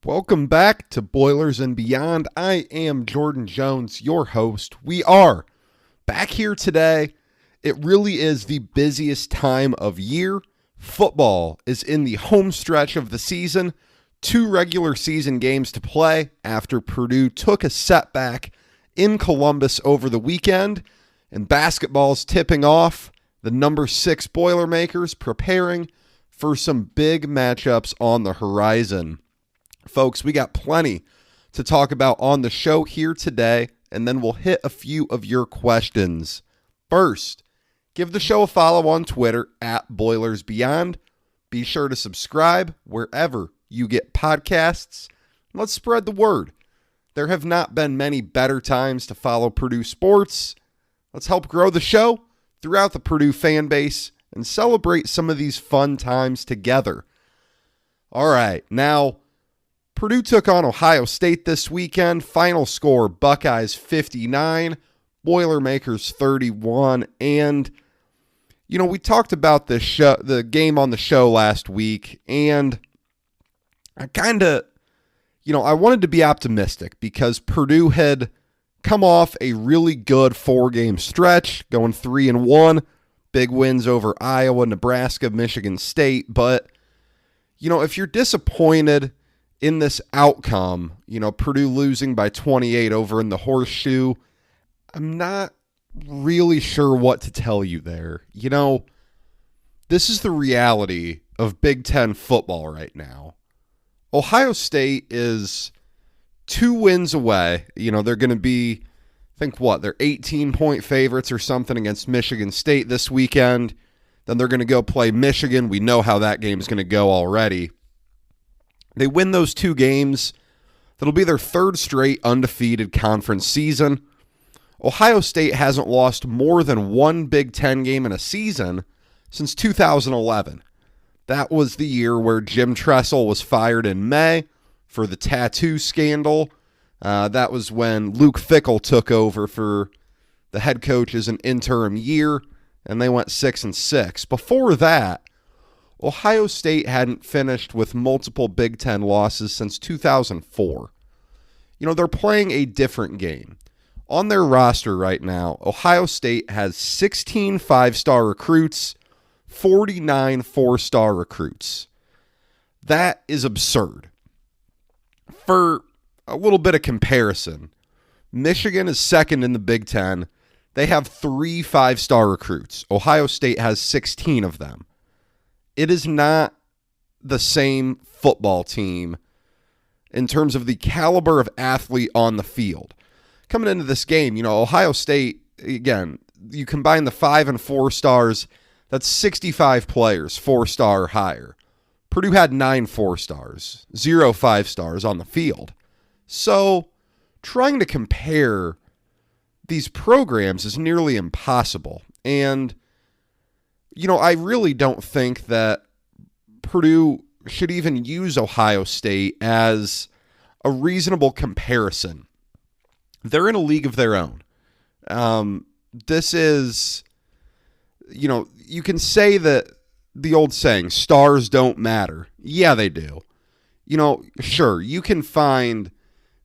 Welcome back to Boilers and Beyond. I am Jordan Jones, your host. We are back here today. It really is the busiest time of year. Football is in the home stretch of the season. 2 regular season games to play after Purdue took a setback in Columbus over the weekend. And basketball's tipping off. The number 6 Boilermakers preparing for some big matchups on the horizon. Folks, we got plenty to talk about on the show here today, and then we'll hit a few of your questions. First, give the show a follow on Twitter at BoilersBeyond. Be sure to subscribe wherever you get podcasts. Let's spread the word. There have not been many better times to follow Purdue sports. Let's help grow the show throughout the Purdue fan base and celebrate some of these fun times together. All right, now, Purdue took on Ohio State this weekend. Final score, Buckeyes 59, Boilermakers 31. And, we talked about the game on the show last week, and I I wanted to be optimistic because Purdue had come off a really good 4-game stretch, going 3-1, big wins over Iowa, Nebraska, Michigan State. But, if you're disappointed in this outcome, Purdue losing by 28 over in the Horseshoe, I'm not really sure what to tell you there. This is the reality of Big Ten football right now. Ohio State is 2 wins away. They're going to be, they're 18-point favorites or something against Michigan State this weekend. Then they're going to go play Michigan. We know how that game is going to go already. They win those 2 games. That'll be their 3rd straight undefeated conference season. Ohio State hasn't lost more than 1 Big Ten game in a season since 2011. That was the year where Jim Tressel was fired in May for the tattoo scandal. That was when Luke Fickell took over for the head coach as an interim year, and they went 6-6. Before that, Ohio State hadn't finished with multiple Big Ten losses since 2004. They're playing a different game. On their roster right now, Ohio State has 16 5-star recruits, 49 4-star recruits. That is absurd. For a little bit of comparison, Michigan is 2nd in the Big Ten. They have 3 5-star recruits. Ohio State has 16 of them. It is not the same football team in terms of the caliber of athlete on the field. Coming into this game, Ohio State, again, you combine the 5 and 4 stars, that's 65 players, 4-star or higher. Purdue had 9 4-stars, 0 5-stars on the field. So trying to compare these programs is nearly impossible. And I really don't think that Purdue should even use Ohio State as a reasonable comparison. They're in a league of their own. This is, you can say that the old saying, stars don't matter. Yeah, they do. Sure, you can find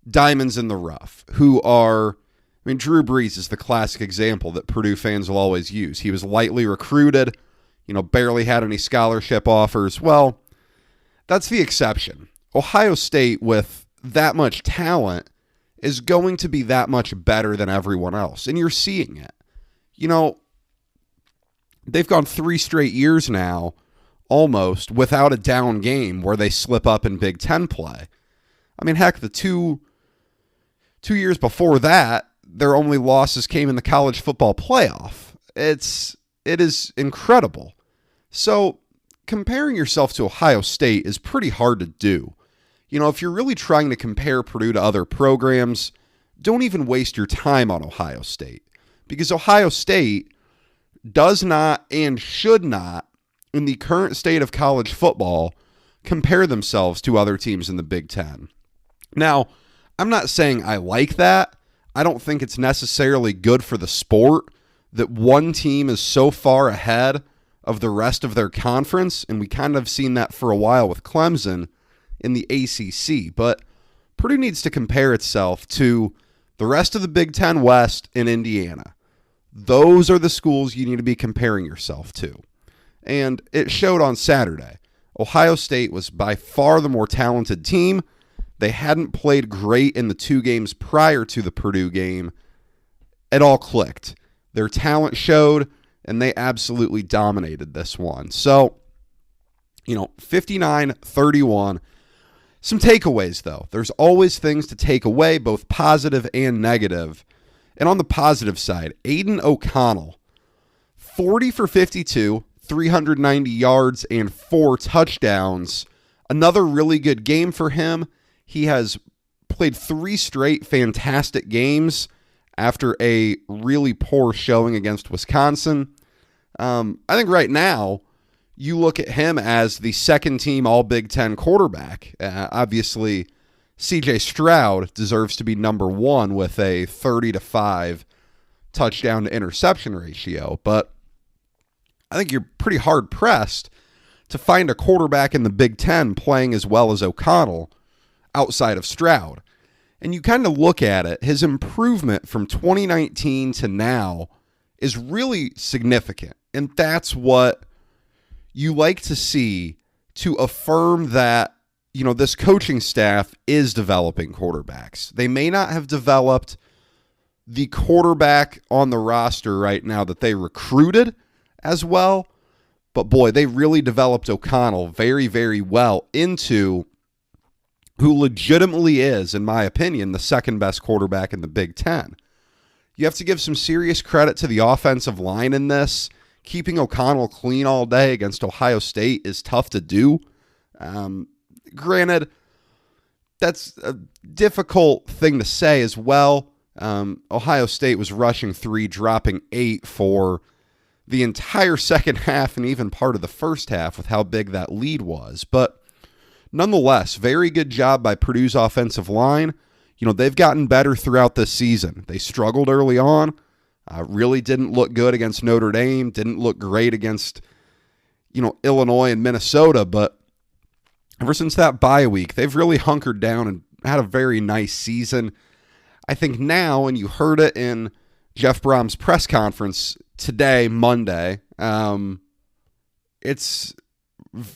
diamonds in the rough who are, Drew Brees is the classic example that Purdue fans will always use. He was lightly recruited, barely had any scholarship offers. Well, that's the exception. Ohio State, with that much talent, is going to be that much better than everyone else, and you're seeing it. They've gone 3 straight years now, almost, without a down game where they slip up in Big Ten play. Heck, the two years before that, their only losses came in the college football playoff. It is incredible. So comparing yourself to Ohio State is pretty hard to do. If you're really trying to compare Purdue to other programs, don't even waste your time on Ohio State. Because Ohio State does not and should not, in the current state of college football, compare themselves to other teams in the Big Ten. Now, I'm not saying I like that. I don't think it's necessarily good for the sport that one team is so far ahead of the rest of their conference, and we kind of seen that for a while with Clemson, in the ACC. But Purdue needs to compare itself to the rest of the Big Ten West in Indiana. Those are the schools you need to be comparing yourself to. And it showed on Saturday. Ohio State was by far the more talented team. They hadn't played great in the 2 games prior to the Purdue game. It all clicked. Their talent showed, and they absolutely dominated this one. So, 59-31. Some takeaways, though. There's always things to take away, both positive and negative. And on the positive side, Aiden O'Connell, 40 for 52, 390 yards, and 4 touchdowns. Another really good game for him. He has played 3 straight fantastic games after a really poor showing against Wisconsin. I think right now, you look at him as the second-team All-Big Ten quarterback. Obviously, C.J. Stroud deserves to be number 1 with a 30-5 touchdown-to-interception ratio. But I think you're pretty hard-pressed to find a quarterback in the Big Ten playing as well as O'Connell outside of Stroud. And you kind of look at it, his improvement from 2019 to now is really significant. And that's what you like to see to affirm that, this coaching staff is developing quarterbacks. They may not have developed the quarterback on the roster right now that they recruited as well, but boy, they really developed O'Connell very, very well into who legitimately is, in my opinion, the second best quarterback in the Big Ten. You have to give some serious credit to the offensive line in this. Keeping O'Connell clean all day against Ohio State is tough to do. Granted, that's a difficult thing to say as well. Ohio State was rushing 3, dropping 8 for the entire second half and even part of the first half with how big that lead was. But nonetheless, very good job by Purdue's offensive line. They've gotten better throughout this season. They struggled early on. Really didn't look good against Notre Dame. Didn't look great against, Illinois and Minnesota. But ever since that bye week, they've really hunkered down and had a very nice season. I think now, and you heard it in Jeff Brohm's press conference today, Monday, it's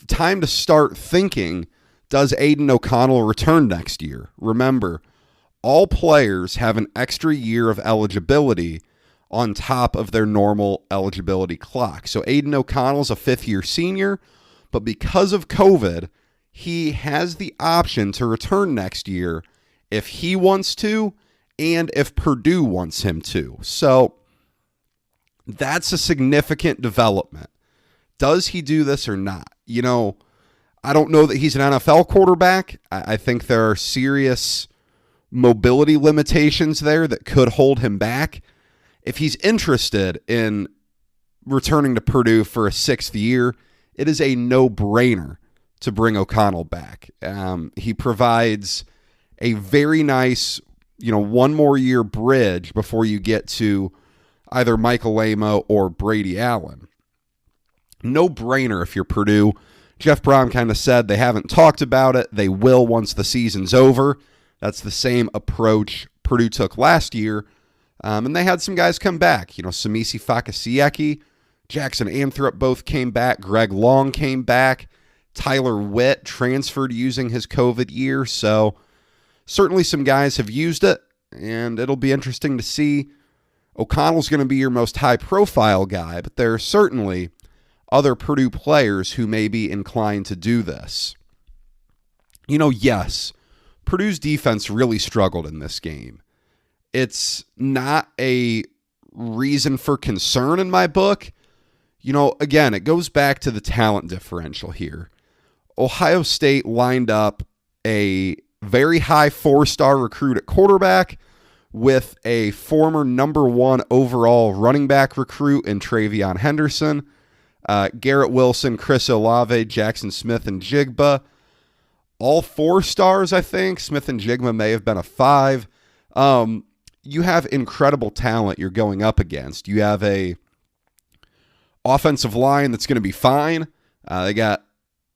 time to start thinking, does Aiden O'Connell return next year? Remember, all players have an extra year of eligibility on top of their normal eligibility clock. So Aiden O'Connell's a 5th-year senior, but because of COVID, he has the option to return next year if he wants to and if Purdue wants him to. So that's a significant development. Does he do this or not? I don't know that he's an NFL quarterback. I think there are serious mobility limitations there that could hold him back. If he's interested in returning to Purdue for a 6th year, it is a no-brainer to bring O'Connell back. He provides a very nice, 1 more year bridge before you get to either Michael Amo or Brady Allen. No-brainer if you're Purdue. Jeff Brohm kind of said they haven't talked about it. They will once the season's over. That's the same approach Purdue took last year. And they had some guys come back. Samisi Fakasieki, Jackson Anthrop both came back. Greg Long came back. Tyler Witt transferred using his COVID year. So certainly some guys have used it, and it'll be interesting to see. O'Connell's going to be your most high-profile guy, but there are certainly other Purdue players who may be inclined to do this. Yes, Purdue's defense really struggled in this game. It's not a reason for concern in my book. Again, it goes back to the talent differential here. Ohio State lined up a very high 4-star recruit at quarterback with a former number 1 overall running back recruit in Travion Henderson, Garrett Wilson, Chris Olave, Jackson Smith, and Jigba. All 4 stars, I think. Smith and Jigba may have been a 5. You have incredible talent you're going up against. You have a offensive line that's going to be fine. They got,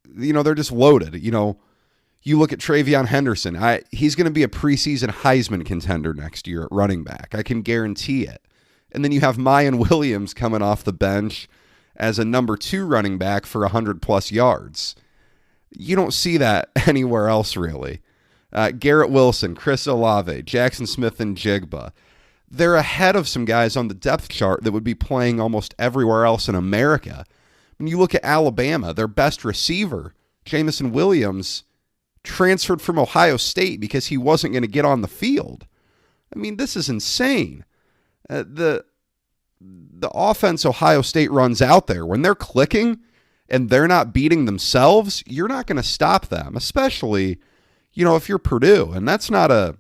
they're just loaded. You look at Travion Henderson. He's going to be a preseason Heisman contender next year at running back. I can guarantee it. And then you have Mayan Williams coming off the bench as a number 2 running back for 100-plus yards. You don't see that anywhere else, really. Garrett Wilson, Chris Olave, Jackson Smith, and Jigba. They're ahead of some guys on the depth chart that would be playing almost everywhere else in America. When you look at Alabama, their best receiver, Jamison Williams, transferred from Ohio State because he wasn't going to get on the field. I mean, this is insane. The offense Ohio State runs out there, when they're clicking and they're not beating themselves, you're not going to stop them, especially, if you're Purdue. And that's not a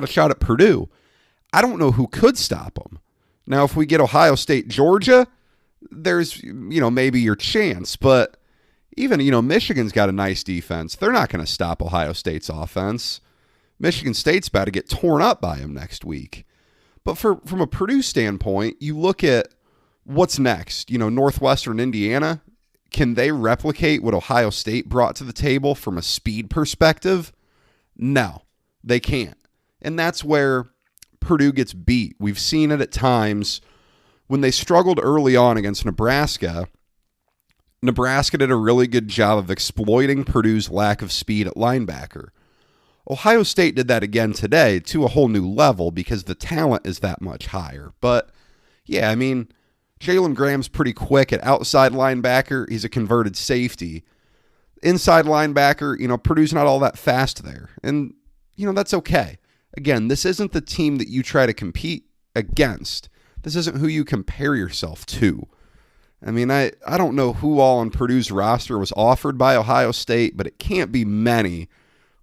shot at Purdue. I don't know who could stop them. Now, if we get Ohio State, Georgia, there's, maybe your chance. But even, Michigan's got a nice defense. They're not going to stop Ohio State's offense. Michigan State's about to get torn up by them next week. But from a Purdue standpoint, you look at what's next. Northwestern, Indiana, can they replicate what Ohio State brought to the table from a speed perspective? No, they can't. And that's where Purdue gets beat. We've seen it at times when they struggled early on against Nebraska. Nebraska did a really good job of exploiting Purdue's lack of speed at linebacker. Ohio State did that again today to a whole new level because the talent is that much higher. But, yeah, I mean, Jalen Graham's pretty quick at outside linebacker. He's a converted safety. Inside linebacker, Purdue's not all that fast there. And, that's okay. Again, this isn't the team that you try to compete against. This isn't who you compare yourself to. I mean, I don't know who all on Purdue's roster was offered by Ohio State, but it can't be many,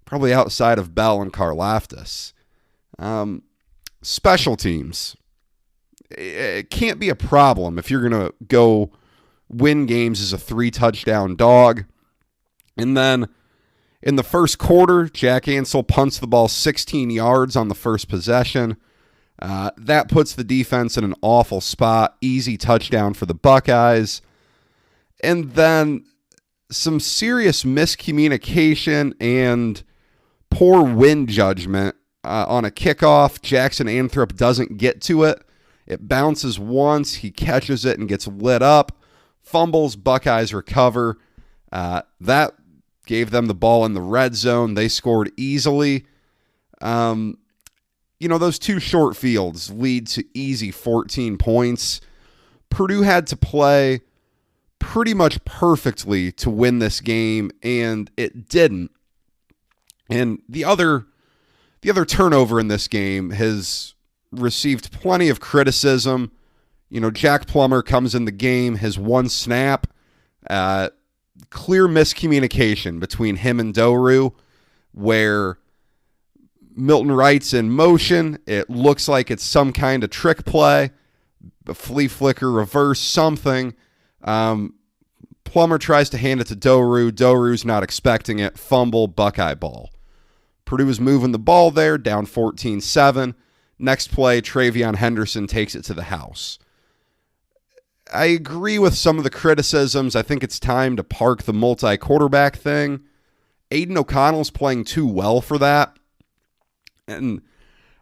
probably outside of Bell and Karlaftis. Special teams. It can't be a problem if you're going to go win games as a 3-touchdown dog. And then in the first quarter, Jack Ansel punts the ball 16 yards on the first possession. That puts the defense in an awful spot. Easy touchdown for the Buckeyes. And then some serious miscommunication and poor wind judgment on a kickoff. Jackson Anthrop doesn't get to it. It bounces once. He catches it and gets lit up. Fumbles. Buckeyes recover. That gave them the ball in the red zone. They scored easily. Those 2 short fields lead to easy 14 points. Purdue had to play pretty much perfectly to win this game, and it didn't. And the other turnover in this game has received plenty of criticism. Jack Plummer comes in the game, his one snap, clear miscommunication between him and Doru, where Milton Wright's in motion. It looks like it's some kind of trick play, a flea flicker, reverse, something. Plummer tries to hand it to Doru. Doru's not expecting it. Fumble, Buckeye ball. Purdue is moving the ball there, down 14-7. Next play, Travion Henderson takes it to the house. I agree with some of the criticisms. I think it's time to park the multi-quarterback thing. Aiden O'Connell's playing too well for that. And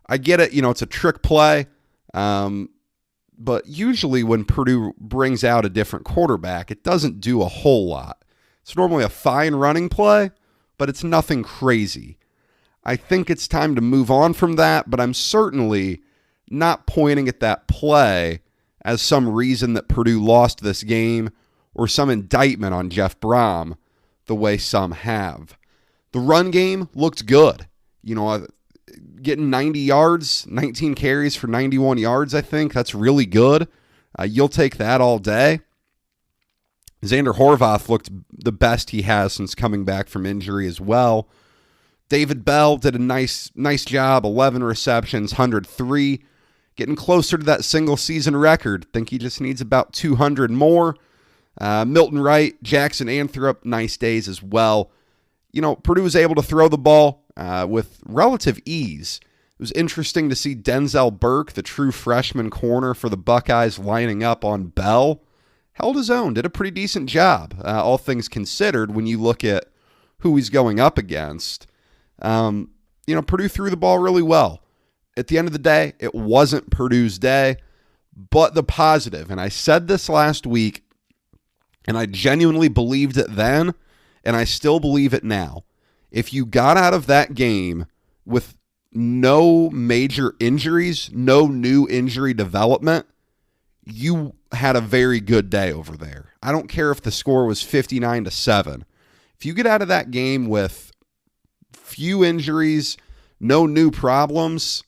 I get it, it's a trick play. But usually when Purdue brings out a different quarterback, it doesn't do a whole lot. It's normally a fine running play, but it's nothing crazy. I think it's time to move on from that, but I'm certainly not pointing at that play as some reason that Purdue lost this game or some indictment on Jeff Brohm the way some have. The run game looked good. Getting 90 yards, 19 carries for 91 yards, I think. That's really good. You'll take that all day. Xander Horvath looked the best he has since coming back from injury as well. David Bell did a nice job, 11 receptions, 103, getting closer to that single-season record. Think he just needs about 200 more. Milton Wright, Jackson Anthrop, nice days as well. Purdue was able to throw the ball with relative ease. It was interesting to see Denzel Burke, the true freshman corner for the Buckeyes, lining up on Bell. Held his own, did a pretty decent job, all things considered, when you look at who he's going up against. Purdue threw the ball really well. At the end of the day, it wasn't Purdue's day, but the positive, and I said this last week, and I genuinely believed it then, and I still believe it now. If you got out of that game with no major injuries, no new injury development, you had a very good day over there. I don't care if the score was 59-7. If you get out of that game with few injuries, no new problems,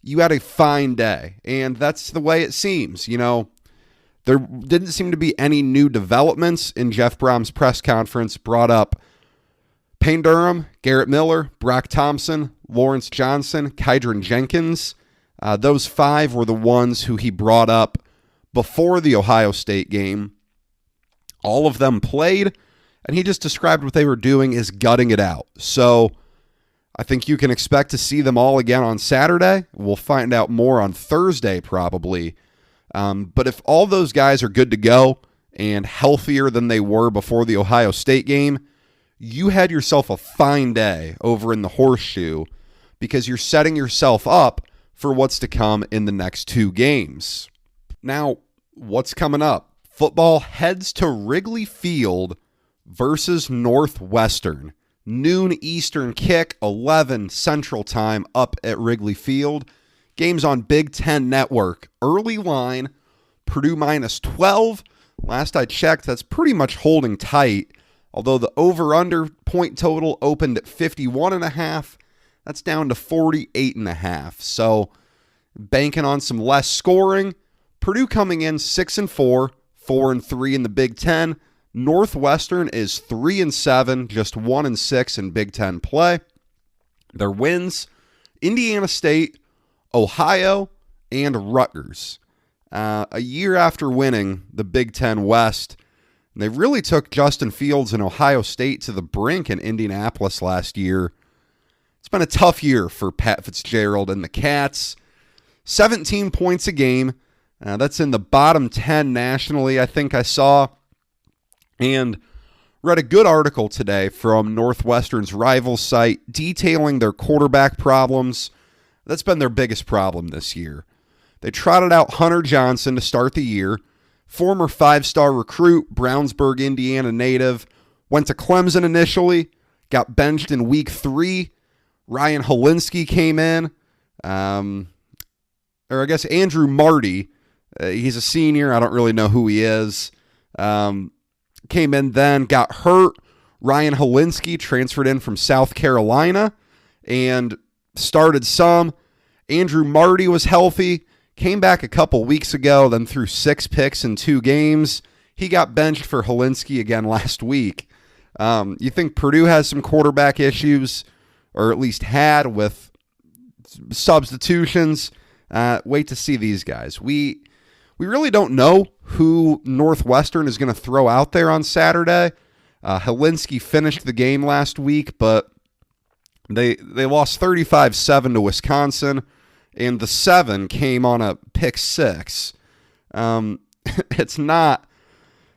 you had a fine day. And that's the way it seems. There didn't seem to be any new developments in Jeff Brohm's press conference. Brought up Payne Durham, Garrett Miller, Brock Thompson, Lawrence Johnson, Kydron Jenkins. Those five were the ones who he brought up before the Ohio State game. All of them played, and he just described what they were doing as gutting it out. So I think you can expect to see them all again on Saturday. We'll find out more on Thursday probably. But if all those guys are good to go and healthier than they were before the Ohio State game, you had yourself a fine day over in the Horseshoe because you're setting yourself up for what's to come in the next two games. Now, what's coming up? Football heads to Wrigley Field versus Northwestern. Noon Eastern kick, 11 Central Time up at Wrigley Field. Games on Big Ten Network. Early line, Purdue minus 12. Last I checked, that's pretty much holding tight. Although the over-under point total opened at 51.5, that's down to 48.5. So banking on some less scoring. Purdue coming in 6-4, 4-3 in the Big Ten. Northwestern is 3-7, just 1-6 in Big Ten play. Their wins: Indiana State, Ohio, and Rutgers. A year after winning the Big Ten West, they really took Justin Fields and Ohio State to the brink in Indianapolis last year. It's been a tough year for Pat Fitzgerald and the Cats. 17 points a game. That's in the bottom 10 nationally, I think I saw. And read a good article today from Northwestern's rival site detailing their quarterback problems. That's been their biggest problem this year. They trotted out Hunter Johnson to start the year. Former five-star recruit, Brownsburg, Indiana native, went to Clemson initially, got benched in week 3. Ryan Helinski came in. Andrew Marty. He's a senior. I don't really know who he is. Came in then, got hurt. Ryan Helinski transferred in from South Carolina and started some. Andrew Marty was healthy. Came back a couple weeks ago, then threw 6 picks in 2 games. He got benched for Helinski again last week. You think Purdue has some quarterback issues, or at least had, with substitutions? Wait to see these guys. We really don't know who Northwestern is going to throw out there on Saturday. Helinski finished the game last week, but they lost 35-7 to Wisconsin, and the 7 came on a pick 6. It's not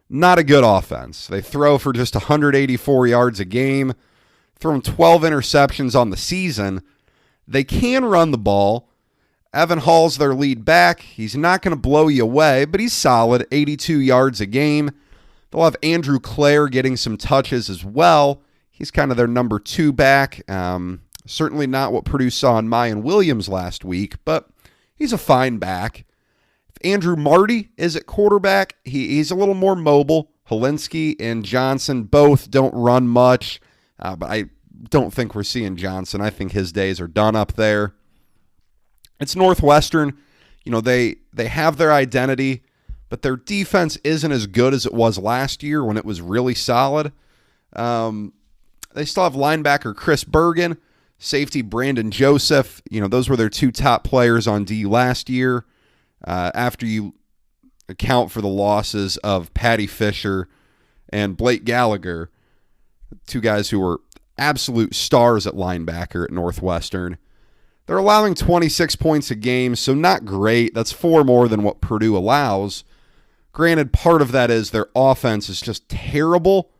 a good offense. They throw for just 184 yards a game, thrown 12 interceptions on the season. They can run the ball. Evan Hall's their lead back. He's not going to blow you away, but he's solid, 82 yards a game. They'll have Andrew Clare getting some touches as well. He's kind of their number 2 back. Certainly not what Purdue saw in Mayan Williams last week, but he's a fine back. If Andrew Marty is at quarterback, he's a little more mobile. Helinski and Johnson both don't run much, but I don't think we're seeing Johnson. I think his days are done up there. It's Northwestern. They have their identity, but their defense isn't as good as it was last year when it was really solid. They still have linebacker Chris Bergen, safety Brandon Joseph. Those were their 2 top players on D last year. After you account for the losses of Patty Fisher and Blake Gallagher, 2 guys who were absolute stars at linebacker at Northwestern. They're allowing 26 points a game, so not great. That's 4 more than what Purdue allows. Granted, part of that is their offense is just terrible.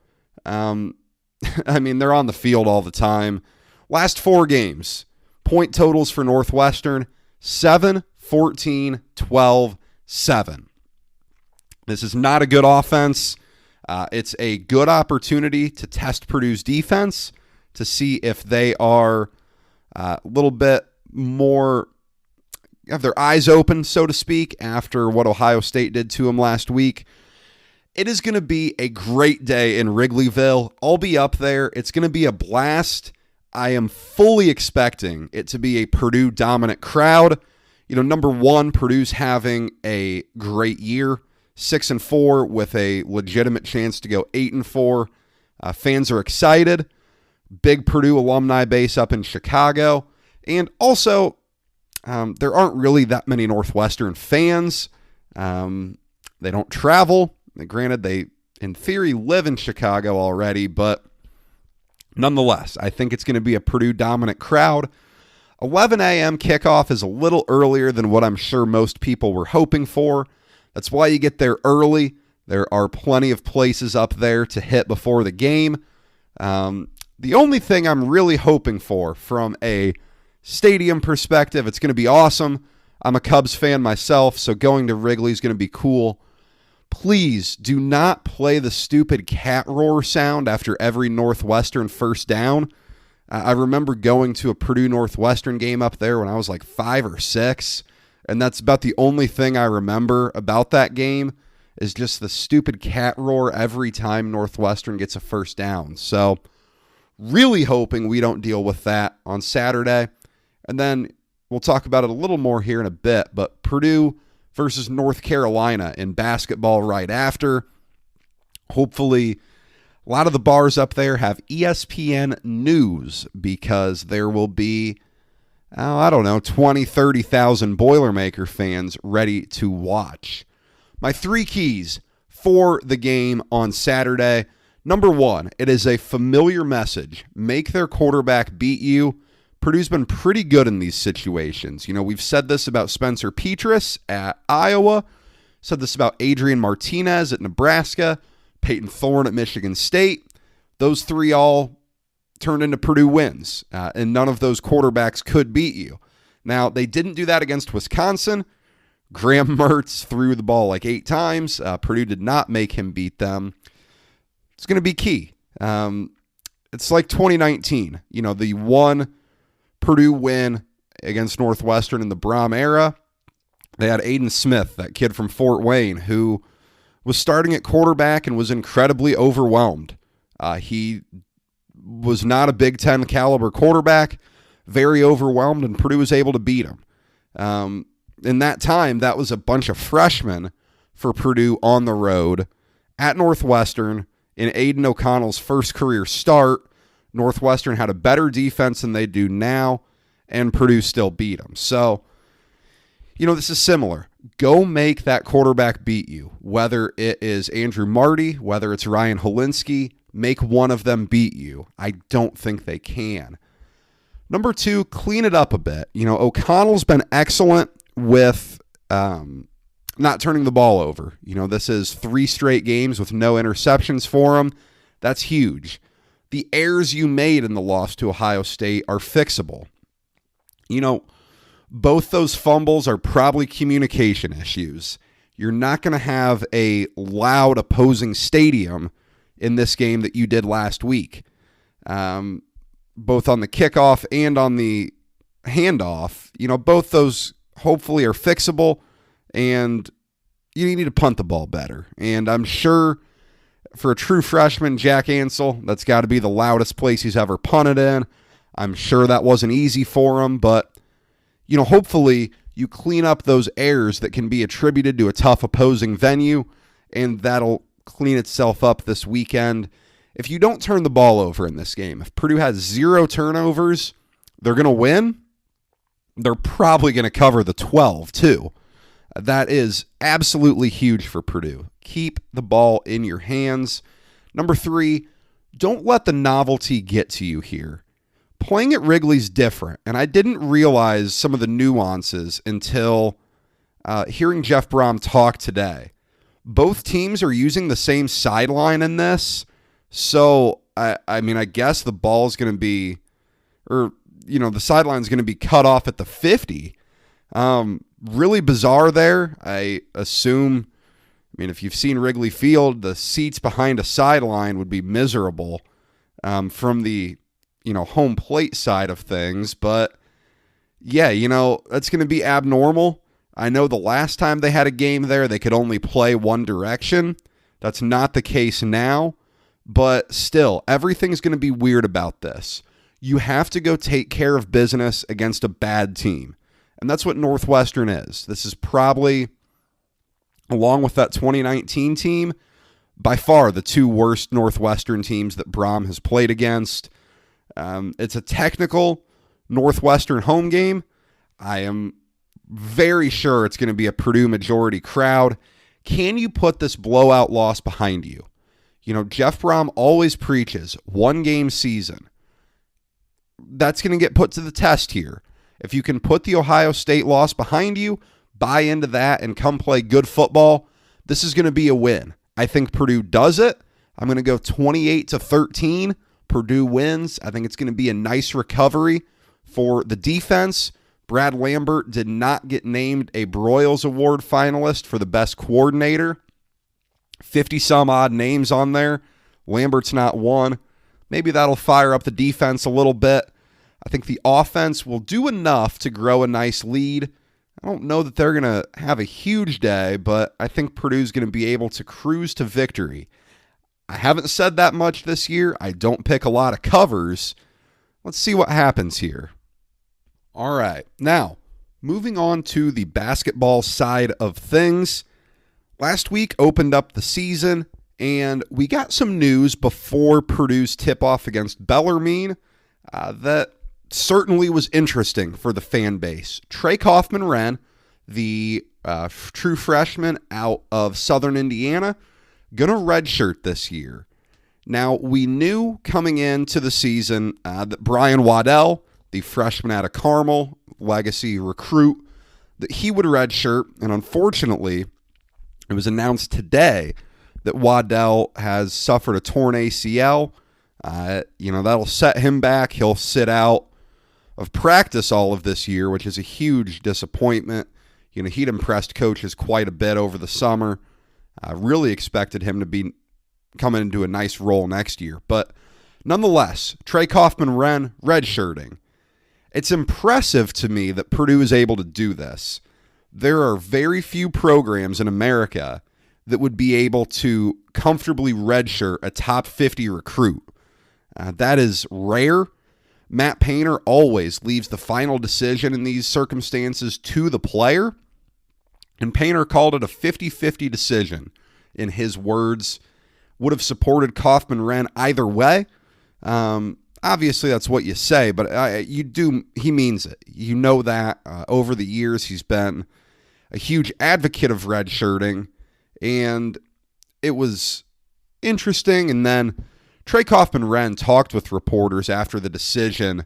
I mean, they're on the field all the time. Last 4 games, point totals for Northwestern, 7, 14, 12, 7. This is not a good offense. It's a good opportunity to test Purdue's defense to see if they are a little bit more, have their eyes open, so to speak, after what Ohio State did to them last week. It is going to be a great day in Wrigleyville. I'll be up there. It's going to be a blast. I am fully expecting it to be a Purdue dominant crowd. Number one, Purdue's having a great year, 6-4 with a legitimate chance to go 8-4. Fans are excited. Big Purdue alumni base up in Chicago. And also, there aren't really that many Northwestern fans. They don't travel. Granted, they, in theory, live in Chicago already, but nonetheless, I think it's going to be a Purdue dominant crowd. 11 a.m. kickoff is a little earlier than what I'm sure most people were hoping for. That's why you get there early. There are plenty of places up there to hit before the game. The only thing I'm really hoping for from a stadium perspective, it's going to be awesome. I'm a Cubs fan myself, so going to Wrigley is going to be cool. Please do not play the stupid cat roar sound after every Northwestern first down. I remember going to a Purdue Northwestern game up there when I was like 5 or 6, and that's about the only thing I remember about that game is just the stupid cat roar every time Northwestern gets a first down. So really hoping we don't deal with that on Saturday. And then we'll talk about it a little more here in a bit, but Purdue versus North Carolina in basketball right after. Hopefully, a lot of the bars up there have ESPN News because there will be, 20, 30,000 Boilermaker fans ready to watch. My 3 keys for the game on Saturday. Number 1, it is a familiar message. Make their quarterback beat you. Purdue's been pretty good in these situations. We've said this about Spencer Petras at Iowa, said this about Adrian Martinez at Nebraska, Peyton Thorne at Michigan State. Those 3 all turned into Purdue wins, and none of those quarterbacks could beat you. Now, they didn't do that against Wisconsin. Graham Mertz threw the ball like 8 times. Purdue did not make him beat them. It's going to be key. It's like 2019, the one Purdue win against Northwestern in the Brohm era. They had Aiden Smith, that kid from Fort Wayne, who was starting at quarterback and was incredibly overwhelmed. He was not a Big Ten caliber quarterback, very overwhelmed, and Purdue was able to beat him. In that time, that was a bunch of freshmen for Purdue on the road at Northwestern in Aiden O'Connell's first career start. Northwestern had a better defense than they do now, and Purdue still beat them. So, this is similar. Go make that quarterback beat you, whether it is Andrew Marty, whether it's Ryan Helinski, make one of them beat you. I don't think they can. Number 2, clean it up a bit. O'Connell's been excellent with not turning the ball over. This is 3 straight games with no interceptions for him. That's huge. The errors you made in the loss to Ohio State are fixable. Both those fumbles are probably communication issues. You're not going to have a loud opposing stadium in this game that you did last week. Both on the kickoff and on the handoff, both those hopefully are fixable, and you need to punt the ball better. And I'm sure for a true freshman, Jack Ansel, that's got to be the loudest place he's ever punted in. I'm sure that wasn't easy for him, but, hopefully you clean up those errors that can be attributed to a tough opposing venue, and that'll clean itself up this weekend. If you don't turn the ball over in this game, if Purdue has 0 turnovers, they're going to win. They're probably going to cover the 12, too. That is absolutely huge for Purdue. Keep the ball in your hands. Number 3, don't let the novelty get to you here. Playing at Wrigley's different, and I didn't realize some of the nuances until hearing Jeff Brohm talk today. Both teams are using the same sideline in this, so I mean, I guess the ball's going to be, or, the sideline's going to be cut off at the 50. Really bizarre there. I assume, if you've seen Wrigley Field, the seats behind a sideline would be miserable from the, home plate side of things. But, yeah, that's going to be abnormal. I know the last time they had a game there, they could only play one direction. That's not the case now. But still, everything's going to be weird about this. You have to go take care of business against a bad team. And that's what Northwestern is. This is probably, along with that 2019 team, by far the two worst Northwestern teams that Brohm has played against. It's a technical Northwestern home game. I am very sure it's going to be a Purdue majority crowd. Can you put this blowout loss behind you? Jeff Brohm always preaches one-game season. That's going to get put to the test here. If you can put the Ohio State loss behind you, buy into that, and come play good football, this is going to be a win. I think Purdue does it. I'm going to go 28-13. Purdue wins. I think it's going to be a nice recovery for the defense. Brad Lambert did not get named a Broyles Award finalist for the best coordinator. 50-some-odd names on there. Lambert's not one. Maybe that'll fire up the defense a little bit. I think the offense will do enough to grow a nice lead. I don't know that they're going to have a huge day, but I think Purdue's going to be able to cruise to victory. I haven't said that much this year. I don't pick a lot of covers. Let's see what happens here. All right. Now, moving on to the basketball side of things. Last week opened up the season, and we got some news before Purdue's tip-off against Bellarmine that certainly was interesting for the fan base. Trey Kaufman-Renn, the true freshman out of Southern Indiana, going to redshirt this year. Now, we knew coming into the season that Brian Waddell, the freshman out of Carmel, legacy recruit, that he would redshirt, and unfortunately, it was announced today that Waddell has suffered a torn ACL. That'll set him back. He'll sit out of practice all of this year, which is a huge disappointment. He'd impressed coaches quite a bit over the summer. I really expected him to be coming into a nice role next year. But nonetheless, Trey Kaufman-Renn redshirting. It's impressive to me that Purdue is able to do this. There are very few programs in America that would be able to comfortably redshirt a top 50 recruit. That is rare. Matt Painter always leaves the final decision in these circumstances to the player, and Painter called it a 50-50 decision. In his words, would have supported Kaufman-Renn either way. Obviously, that's what you say, but he means it. That over the years he's been a huge advocate of redshirting, and it was interesting. And then Trey Kaufman-Renn talked with reporters after the decision.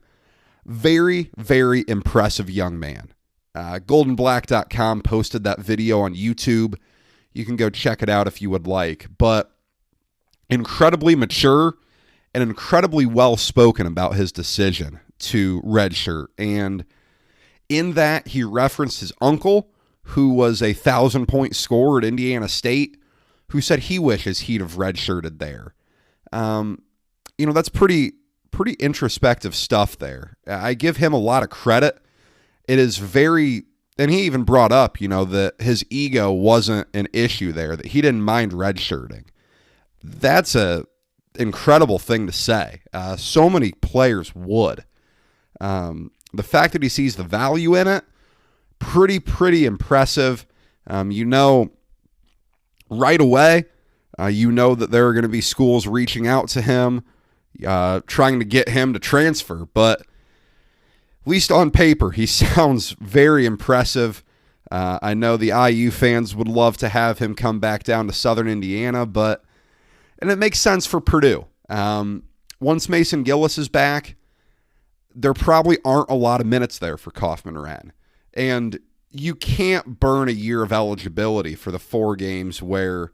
Very, very impressive young man. GoldenBlack.com posted that video on YouTube. You can go check it out if you would like. But incredibly mature and incredibly well-spoken about his decision to redshirt. And in that, he referenced his uncle, who was a 1,000-point scorer at Indiana State, who said he wishes he'd have redshirted there. That's pretty introspective stuff there. I give him a lot of credit. It is and he even brought up, that his ego wasn't an issue there, that he didn't mind redshirting. That's a incredible thing to say. So many players would. The fact that he sees the value in it, pretty impressive. Right away, that there are going to be schools reaching out to him, trying to get him to transfer. But at least on paper, he sounds very impressive. I know the IU fans would love to have him come back down to Southern Indiana, and it makes sense for Purdue. Once Mason Gillis is back, there probably aren't a lot of minutes there for Kaufman-Renn. And you can't burn a year of eligibility for the 4 games where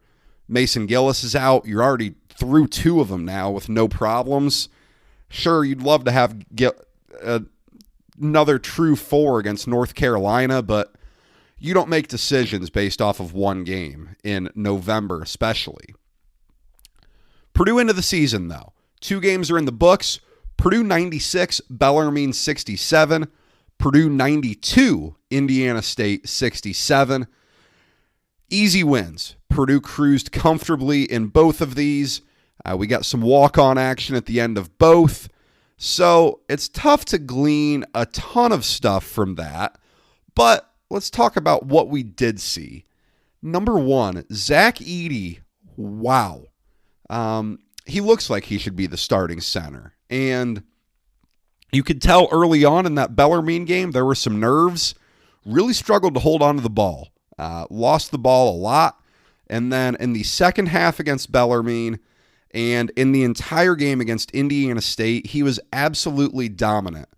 Mason Gillis is out. You're already through 2 of them now with no problems. Sure, you'd love to have another true 4 against North Carolina, but you don't make decisions based off of one game in November especially. Purdue into the season, though. 2 games are in the books. Purdue 96, Bellarmine 67. Purdue 92, Indiana State 67. Easy wins. Purdue cruised comfortably in both of these. We got some walk-on action at the end of both. So it's tough to glean a ton of stuff from that. But let's talk about what we did see. Number 1, Zach Edey. Wow. He looks like he should be the starting center. And you could tell early on in that Bellarmine game, there were some nerves. Really struggled to hold on to the ball. Lost the ball a lot. And then in the second half against Bellarmine and in the entire game against Indiana State, he was absolutely dominant.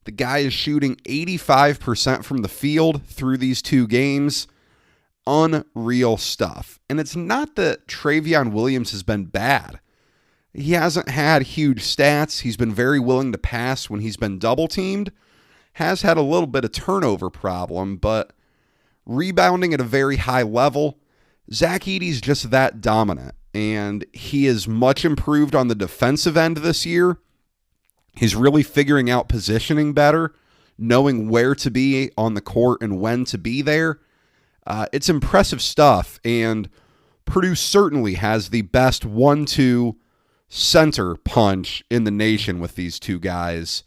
The guy is shooting 85% from the field through these 2 games. Unreal stuff. And it's not that Travion Williams has been bad. He hasn't had huge stats. He's been very willing to pass when he's been double-teamed. Has had a little bit of turnover problem, but rebounding at a very high level. Zach Edey's just that dominant, and he is much improved on the defensive end this year. He's really figuring out positioning better, knowing where to be on the court and when to be there. It's impressive stuff, and Purdue certainly has the best 1-2 center punch in the nation with these 2 guys.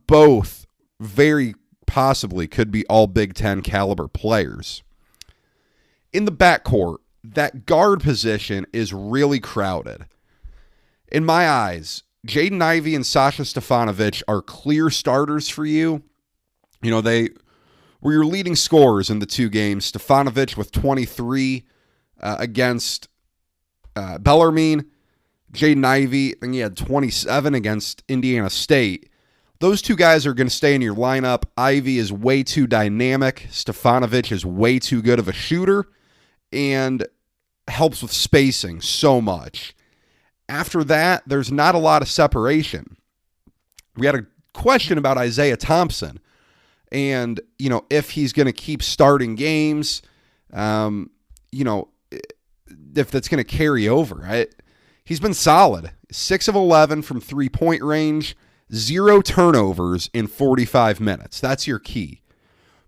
Both very possibly could be all Big Ten caliber players. In the backcourt, that guard position is really crowded. In my eyes, Jaden Ivey and Sasha Stefanovic are clear starters for you. You know, they were your leading scorers in the 2 games. Stefanovic with 23 against Bellarmine. Jaden Ivey, I think he had 27 against Indiana State. Those 2 guys are going to stay in your lineup. Ivey is way too dynamic. Stefanovic is way too good of a shooter and helps with spacing so much. After that, there's not a lot of separation. We had a question about Isaiah Thompson and, you know, if he's going to keep starting games, you know, if that's going to carry over. He's been solid. 6 of 11 from 3-point range, 0 turnovers in 45 minutes. That's your key.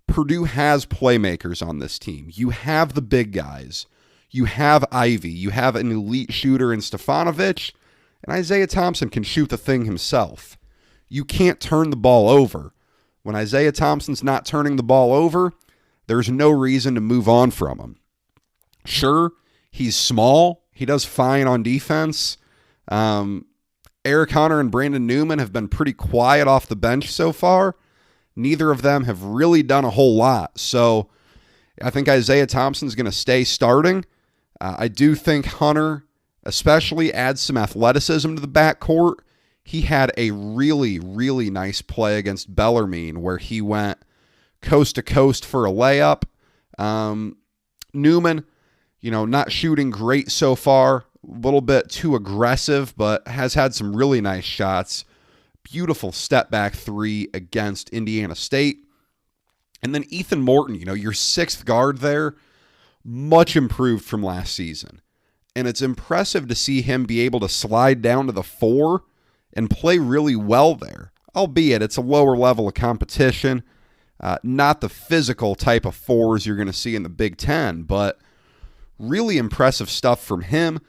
Purdue has playmakers on this team. You have the big guys. You have Ivey. You have an elite shooter in Stefanovic, and Isaiah Thompson can shoot the thing himself. You can't turn the ball over. When Isaiah Thompson's not turning the ball over, there's no reason to move on from him. Sure, he's small. He does fine on defense. Eric Hunter and Brandon Newman have been pretty quiet off the bench so far. Neither of them have really done a whole lot. So I think Isaiah Thompson's going to stay starting. I do think Hunter especially adds some athleticism to the backcourt. He had a really, really nice play against Bellarmine where he went coast to coast for a layup. Newman, you know, not shooting great so far. A little bit too aggressive, but has had some really nice shots. Beautiful step back 3 against Indiana State. And then Ethan Morton, you know, your 6th guard there, much improved from last season. And it's impressive to see him be able to slide down to the 4 and play really well there. Albeit it's a lower level of competition, not the physical type of 4s you're going to see in the Big Ten, but really impressive stuff from him.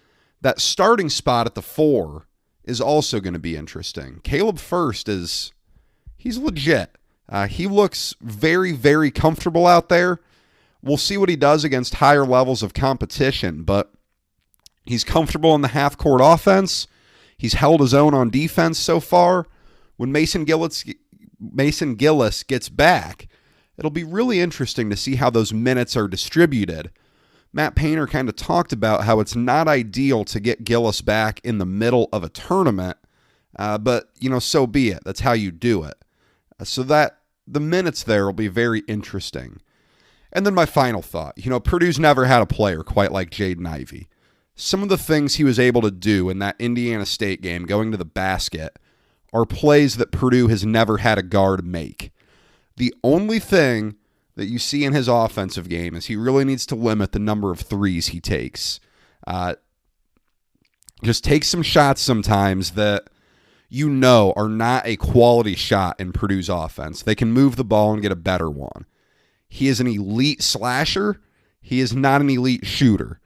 That starting spot at the 4 is also going to be interesting. Caleb First he's legit. He looks very, very comfortable out there. We'll see what he does against higher levels of competition, but he's comfortable in the half-court offense. He's held his own on defense so far. When Mason Gillis gets back, it'll be really interesting to see how those minutes are distributed. Matt Painter kind of talked about how it's not ideal to get Gillis back in the middle of a tournament, but, you know, so be it. That's how you do it. So that the minutes there will be very interesting. And then my final thought, you know, Purdue's never had a player quite like Jaden Ivey. some of the things he was able to do in that Indiana State game, going to the basket, are plays that Purdue has never had a guard make. The only thing that you see in his offensive game is he really needs to limit the number of threes he takes. Just take some shots sometimes that you know are not a quality shot in Purdue's offense. They can move the ball and get a better one. He is an elite slasher. He is not an elite shooter.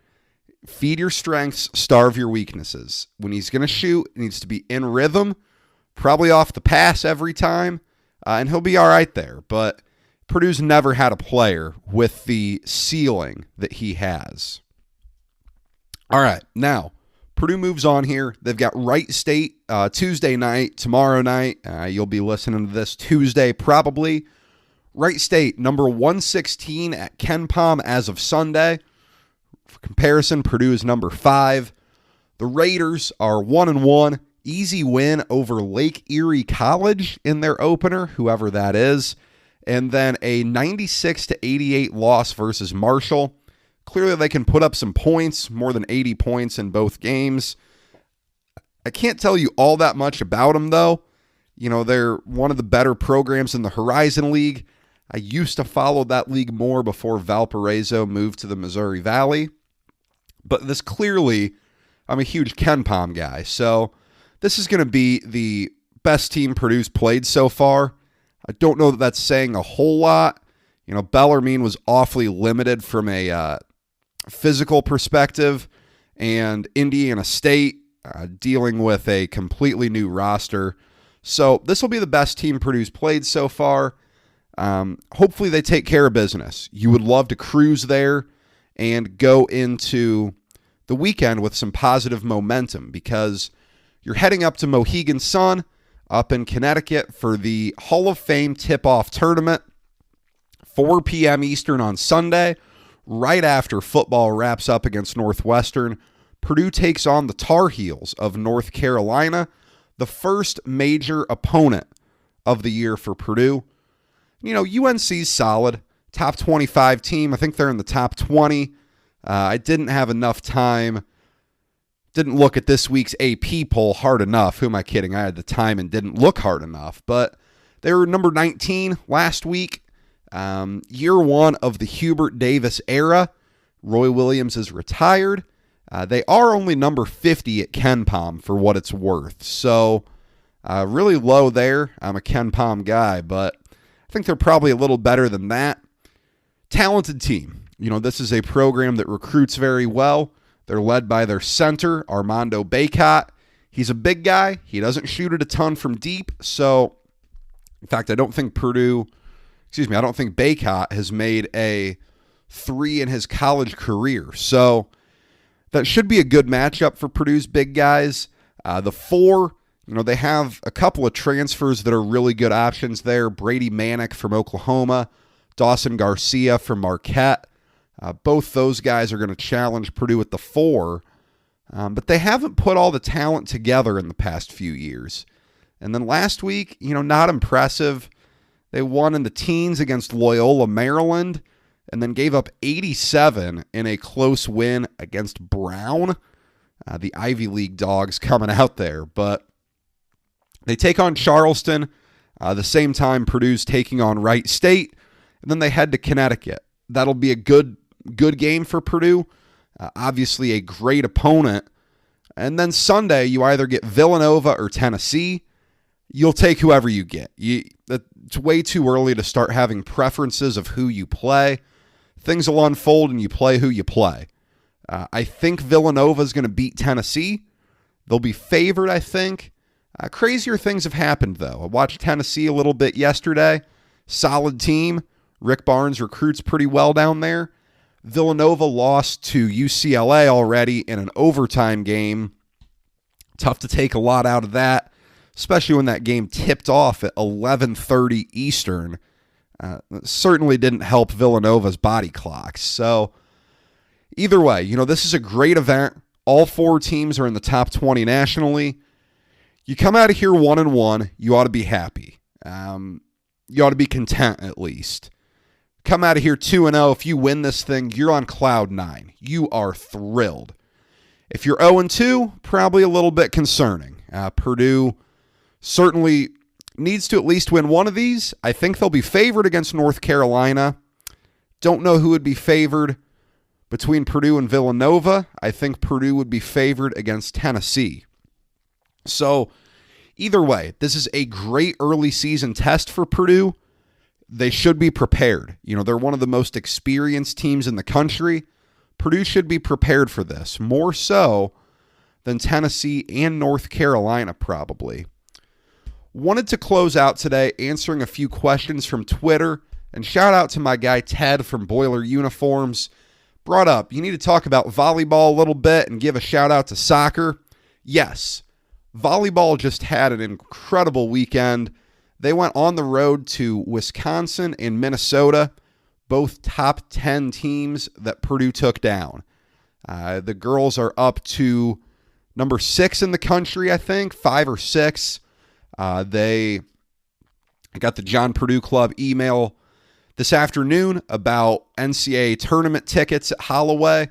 Feed your strengths, starve your weaknesses. When he's going to shoot, it needs to be in rhythm, probably off the pass every time, and he'll be all right there. But Purdue's never had a player with the ceiling that he has. All right, now, Purdue moves on here. They've got Wright State Tuesday night, tomorrow night. You'll be listening to this Tuesday probably. Wright State, number 116 at KenPom as of Sunday. For comparison, Purdue is number 5. The Raiders are 1-1. Easy win over Lake Erie College in their opener, whoever that is. And then a 96-88 loss versus Marshall. Clearly they can put up some points, more than 80 points in both games. I can't tell you all that much about them, though. You know, they're one of the better programs in the Horizon League. I used to follow that league more before Valparaiso moved to the Missouri Valley. But this clearly, I'm a huge KenPom guy. So this is going to be the best team Purdue's played so far. I don't know that that's saying a whole lot. You know, Bellarmine was awfully limited from a physical perspective, and Indiana State dealing with a completely new roster. So this will be the best team Purdue's played so far. Hopefully they take care of business. You would love to cruise there and go into the weekend with some positive momentum because you're heading up to Mohegan Sun up in Connecticut for the Hall of Fame tip-off tournament, 4 p.m. Eastern on Sunday, right after football wraps up against Northwestern. Purdue takes on the Tar Heels of North Carolina, the first major opponent of the year for Purdue. You know, UNC's solid, top 25 team. I think they're in the top 20. I didn't have enough time. Didn't look at this week's AP poll hard enough. Who am I kidding? I had the time and didn't look hard enough. But they were number 19 last week. Year one of the Hubert Davis era. Roy Williams is retired. They are only number 50 at KenPom for what it's worth. So really low there. I'm a KenPom guy, but I think they're probably a little better than that. Talented team. You know, this is a program that recruits very well. They're led by their center, Armando Bacot. He's a big guy. He doesn't shoot it a ton from deep. So, in fact, I don't think Bacot has made a 3 in his college career. So, that should be a good matchup for Purdue's big guys. The 4, you know, they have a couple of transfers that are really good options there. Brady Manick from Oklahoma, Dawson Garcia from Marquette. Both those guys are going to challenge Purdue at the 4, but they haven't put all the talent together in the past few years. And then last week, you know, not impressive. They won in the teens against Loyola, Maryland, and then gave up 87 in a close win against Brown. The Ivy League dogs coming out there. But they take on Charleston, the same time Purdue's taking on Wright State, and then they head to Connecticut. That'll be a good game for Purdue. Obviously a great opponent. And then Sunday, you either get Villanova or Tennessee. You'll take whoever you get. It's way too early to start having preferences of who you play. Things will unfold and you play who you play. I think Villanova is going to beat Tennessee. They'll be favored, I think. Crazier things have happened, though. I watched Tennessee a little bit yesterday. Solid team. Rick Barnes recruits pretty well down there. Villanova lost to UCLA already in an overtime game. Tough to take a lot out of that, especially when that game tipped off at 11:30 Eastern. Certainly didn't help Villanova's body clocks. So either way, you know, this is a great event. All 4 teams are in the top 20 nationally. You come out of here 1-1, you ought to be happy. You ought to be content at least. Come out of here 2-0. If you win this thing, you're on cloud 9. You are thrilled. If you're 0-2, probably a little bit concerning. Purdue certainly needs to at least win one of these. I think they'll be favored against North Carolina. Don't know who would be favored between Purdue and Villanova. I think Purdue would be favored against Tennessee. So either way, this is a great early season test for Purdue. They should be prepared. They're one of the most experienced teams in the country. Purdue should be prepared for this, more so than Tennessee and North Carolina probably. Wanted to close out today answering a few questions from Twitter, and shout out to my guy Ted from Boiler Uniforms. Brought up, you need to talk about volleyball a little bit and give a shout out to soccer. Yes, volleyball just had an incredible weekend. They went on the road to Wisconsin and Minnesota, both top 10 teams that Purdue took down. The girls are up to number 6 in the country, I think, 5 or 6. They got the John Purdue Club email this afternoon about NCAA tournament tickets at Holloway.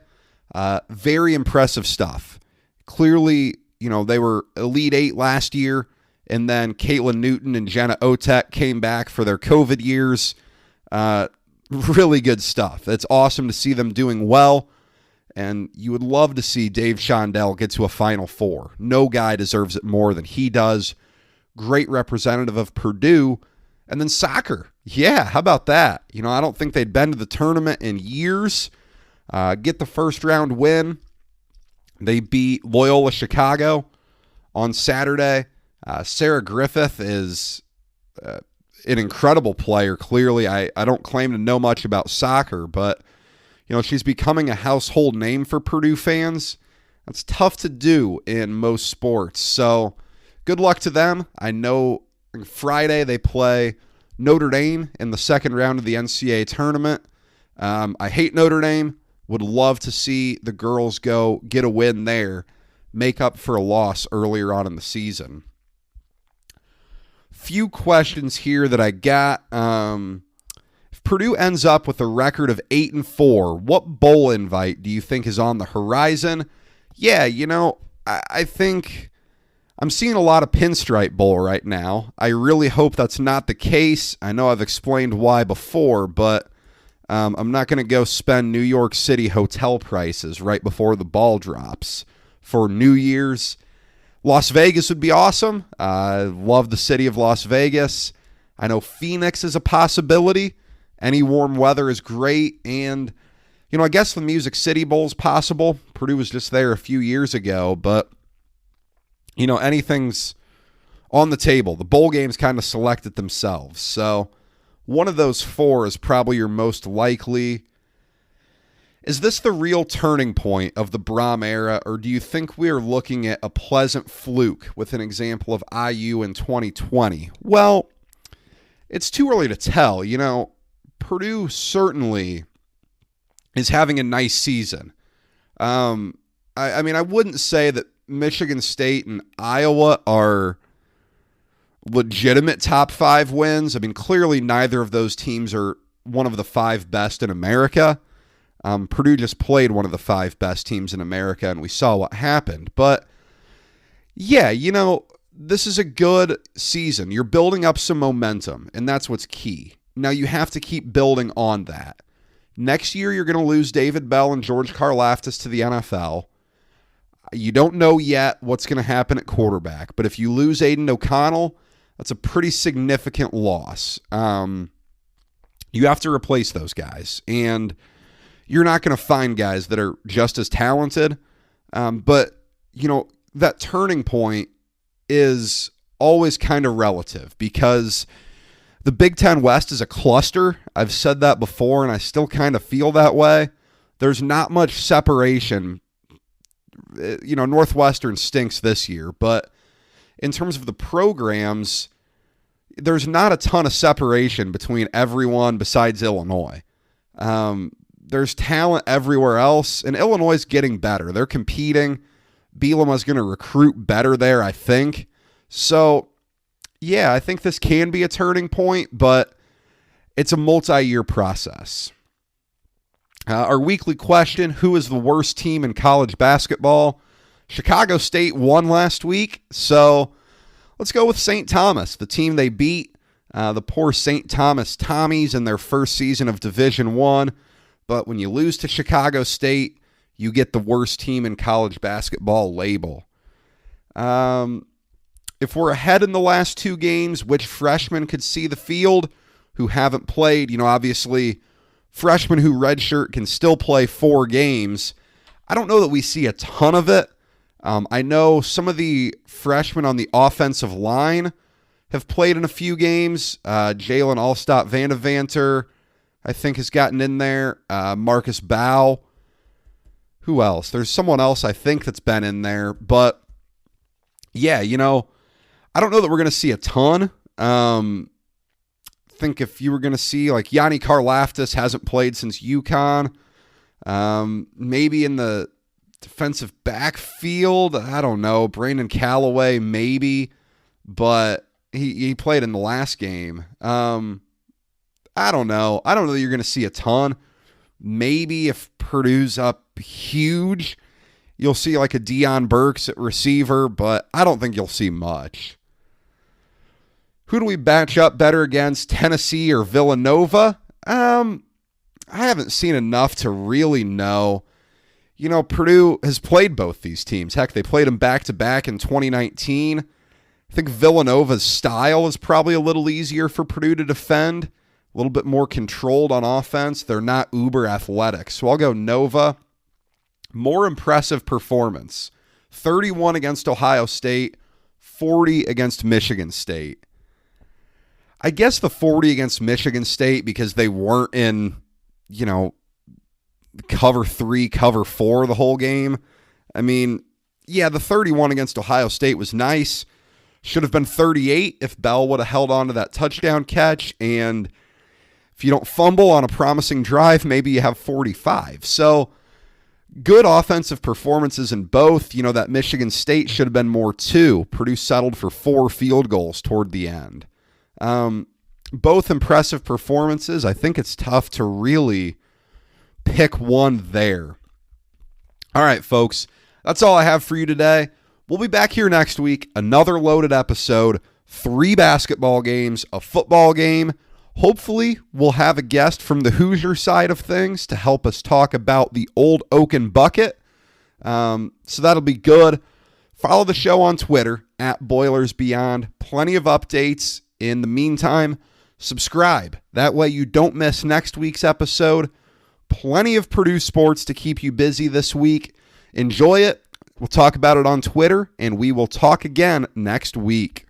Very impressive stuff. Clearly, they were Elite 8 last year, and then Caitlin Newton and Jenna Otek came back for their COVID years. Really good stuff. It's awesome to see them doing well, and you would love to see Dave Shondell get to a Final Four. No guy deserves it more than he does. Great representative of Purdue. And then soccer. Yeah, how about that? I don't think they'd been to the tournament in years. Get the first round win. They beat Loyola Chicago on Saturday. Sarah Griffith is an incredible player, clearly. I don't claim to know much about soccer, but she's becoming a household name for Purdue fans. That's tough to do in most sports. So good luck to them. I know Friday they play Notre Dame in the second round of the NCAA tournament. I hate Notre Dame. Would love to see the girls go get a win there, make up for a loss earlier on in the season. Few questions here that I got. If Purdue ends up with a record of 8-4, what bowl invite do you think is on the horizon? Yeah, I think I'm seeing a lot of Pinstripe Bowl right now. I really hope that's not the case. I know I've explained why before, but I'm not going to go spend New York City hotel prices right before the ball drops for New Year's. Las Vegas would be awesome. I love the city of Las Vegas. I know Phoenix is a possibility. Any warm weather is great. And, I guess the Music City Bowl is possible. Purdue was just there a few years ago, but anything's on the table. The bowl games kind of select it themselves. So one of those 4 is probably your most likely. Is this the real turning point of the Brohm era, or do you think we are looking at a pleasant fluke with an example of IU in 2020? Well, it's too early to tell. Purdue certainly is having a nice season. I wouldn't say that Michigan State and Iowa are legitimate top 5 wins. Clearly neither of those teams are one of the 5 best in America. Purdue just played one of the 5 best teams in America, and we saw what happened. But, yeah, this is a good season. You're building up some momentum, and that's what's key. Now, you have to keep building on that. Next year, you're going to lose David Bell and George Karlaftis to the NFL. You don't know yet what's going to happen at quarterback, but if you lose Aiden O'Connell, that's a pretty significant loss. You have to replace those guys, and you're not going to find guys that are just as talented. But, that turning point is always kind of relative because the Big Ten West is a cluster. I've said that before, and I still kind of feel that way. There's not much separation. Northwestern stinks this year, but in terms of the programs, there's not a ton of separation between everyone besides Illinois. There's talent everywhere else, and Illinois is getting better. They're competing. Bielema's going to recruit better there, I think. So, yeah, I think this can be a turning point, but it's a multi-year process. Our weekly question, who is the worst team in college basketball? Chicago State won last week, so let's go with St. Thomas, the team they beat. The poor St. Thomas Tommies in their first season of Division I. But when you lose to Chicago State, you get the worst team in college basketball label. If we're ahead in the last two games, which freshmen could see the field who haven't played? Obviously, freshmen who redshirt can still play 4 games. I don't know that we see a ton of it. I know some of the freshmen on the offensive line have played in a few games. Jalen Allstott Vandevanter, I think, has gotten in there. Marcus Bow. Who else? There's someone else I think that's been in there. But, yeah, I don't know that we're going to see a ton. I think if you were going to see, like, Yanni Karlaftis hasn't played since UConn. Maybe in the defensive backfield, I don't know. Brandon Callaway, maybe. But he played in the last game. I don't know. I don't know that you're going to see a ton. Maybe if Purdue's up huge, you'll see like a Deion Burks at receiver, but I don't think you'll see much. Who do we match up better against, Tennessee or Villanova? I haven't seen enough to really know. Purdue has played both these teams. Heck, they played them back-to-back in 2019. I think Villanova's style is probably a little easier for Purdue to defend, a little bit more controlled on offense. They're not uber athletic. So I'll go Nova. More impressive performance. 31 against Ohio State, 40 against Michigan State. I guess the 40 against Michigan State because they weren't in, cover 3, cover 4 the whole game. I mean, yeah, the 31 against Ohio State was nice. Should have been 38 if Bell would have held on to that touchdown catch. And if you don't fumble on a promising drive, maybe you have 45. So good offensive performances in both. That Michigan State should have been more too. Purdue settled for 4 field goals toward the end. Both impressive performances. I think it's tough to really pick one there. All right, folks. That's all I have for you today. We'll be back here next week. Another loaded episode. 3 basketball games, a football game. Hopefully, we'll have a guest from the Hoosier side of things to help us talk about the Old Oaken Bucket. So that'll be good. Follow the show on Twitter, @BoilersBeyond. Plenty of updates. In the meantime, subscribe. That way you don't miss next week's episode. Plenty of Purdue sports to keep you busy this week. Enjoy it. We'll talk about it on Twitter, and we will talk again next week.